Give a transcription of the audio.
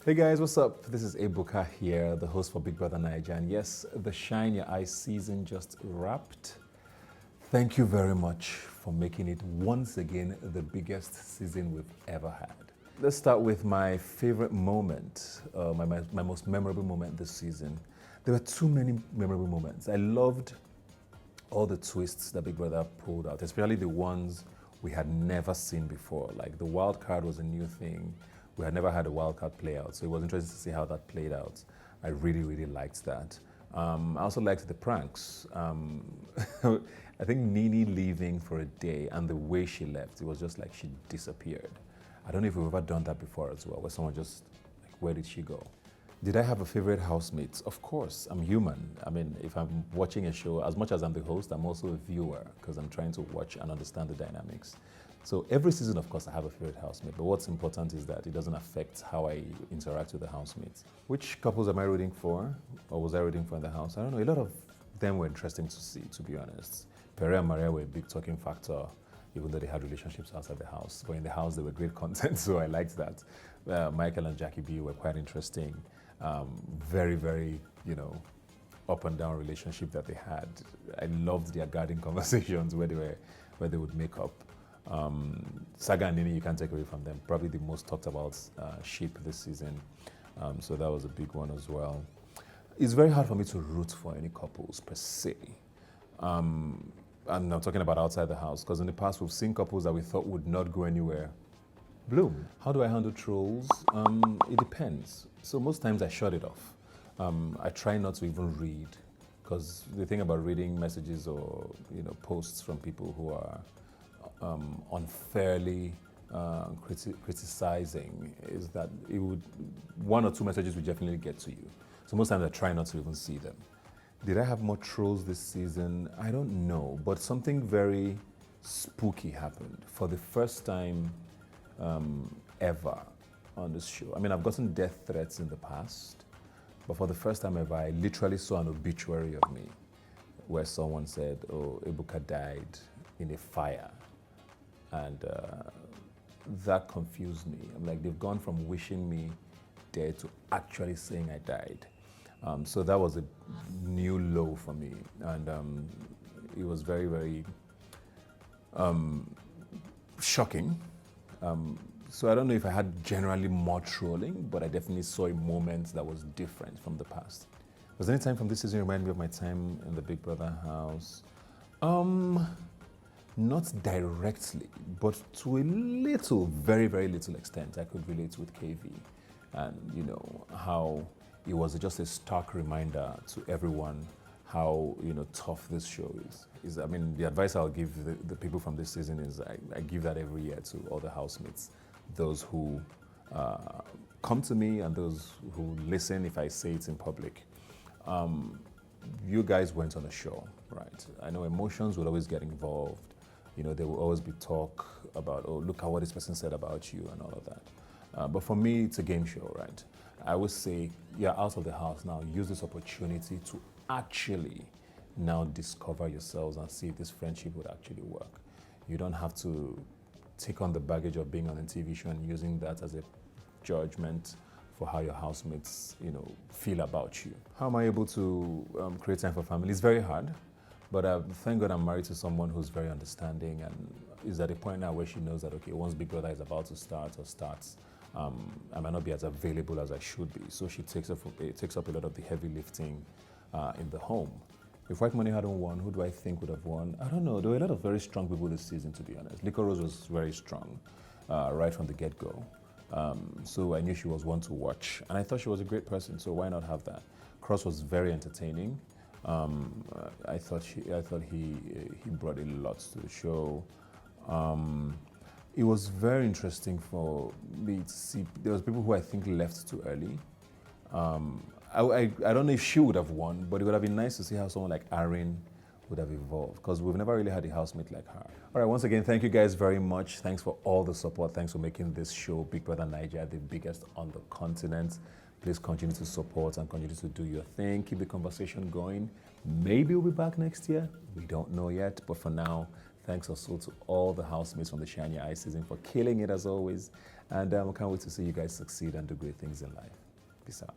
Hey guys, what's up? This is Ebuka here, the host for BBNaija. And yes, the Shine Your Eyes season just wrapped. Thank you very much for making it once again the biggest season we've ever had. Let's start with my favorite moment, my most memorable moment this season. There were too many memorable moments. I loved all the twists that Big Brother pulled out, especially the ones we had never seen before. Like the wild card was a new thing. We had never had a wild card play out, so it was interesting to see how that played out. I really, really liked that. I also liked the pranks. I think Nini leaving for a day and the way she left, it was just like she disappeared. I don't know if we've ever done that before as well, where someone just, like, where did she go? Did I have a favorite housemate? Of course, I'm human. I mean, if I'm watching a show, as much as I'm the host, I'm also a viewer because I'm trying to watch and understand the dynamics. So every season, of course, I have a favorite housemate, but what's important is that it doesn't affect how I interact with the housemates. Which couples am I rooting for, or was I rooting for in the house? I don't know. A lot of them were interesting to see, to be honest. Pere and Maria were a big talking factor, even though they had relationships outside the house. But in the house, they were great content, so I liked that. Michael and Jackie B were quite interesting. Very, very, up and down relationship that they had. I loved their garden conversations where they would make up. Saga and Nini, you can't take away from them. Probably the most talked about sheep this season. So that was a big one as well. It's very hard for me to root for any couples per se. And I'm talking about outside the house, because in the past we've seen couples that we thought would not go anywhere bloom. How do I handle trolls? It depends. So most times I shut it off. I try not to even read, because the thing about reading messages or posts from people who are unfairly criticizing is that one or two messages will definitely get to you. So most times I try not to even see them. Did I have more trolls this season? I don't know, but something very spooky happened for the first time ever on this show. I mean, I've gotten death threats in the past, but for the first time ever, I literally saw an obituary of me where someone said, "Oh, Ebuka died in a fire." And that confused me. I'm like, they've gone from wishing me dead to actually saying I died. So that was a new low for me. And it was very, very shocking. So I don't know if I had generally more trolling, but I definitely saw a moment that was different from the past. Was any time from this season remind me of my time in the Big Brother house? Not directly, but to a little, very, very little extent, I could relate with KV. And how it was just a stark reminder to everyone how tough this show is. I mean, the advice I'll give the people from this season is I give that every year to all the housemates, those who come to me and those who listen if I say it in public. You guys went on a show, right? I know emotions will always get involved. There will always be talk about, oh, look at what this person said about you and all of that. But for me, it's a game show, right? I would say, you're out of the house now. Use this opportunity to actually now discover yourselves and see if this friendship would actually work. You don't have to take on the baggage of being on a TV show and using that as a judgment for how your housemates, feel about you. How am I able to create time for family? It's very hard, but thank God I'm married to someone who's very understanding and is at a point now where she knows that, okay, once Big Brother is about to start or starts, I might not be as available as I should be. So she takes up a lot of the heavy lifting in the home. If White Money hadn't won, who do I think would have won? I don't know. There were a lot of very strong people this season, to be honest. Lico Rose was very strong right from the get-go. So I knew she was one to watch. And I thought she was a great person, so why not have that? Cross was very entertaining. I thought he brought a lot to the show. It was very interesting for me to see. There was people who I think left too early. I don't know if she would have won, but it would have been nice to see how someone like Aaron would have evolved, because we've never really had a housemate like her. All right, once again, thank you guys very much. Thanks for all the support. Thanks for making this show, BBNaija, the biggest on the continent. Please continue to support and continue to do your thing. Keep the conversation going. Maybe we'll be back next year. We don't know yet, but for now, thanks also to all the housemates from the Shine Your Eye season for killing it as always. And I can't wait to see you guys succeed and do great things in life. Peace out.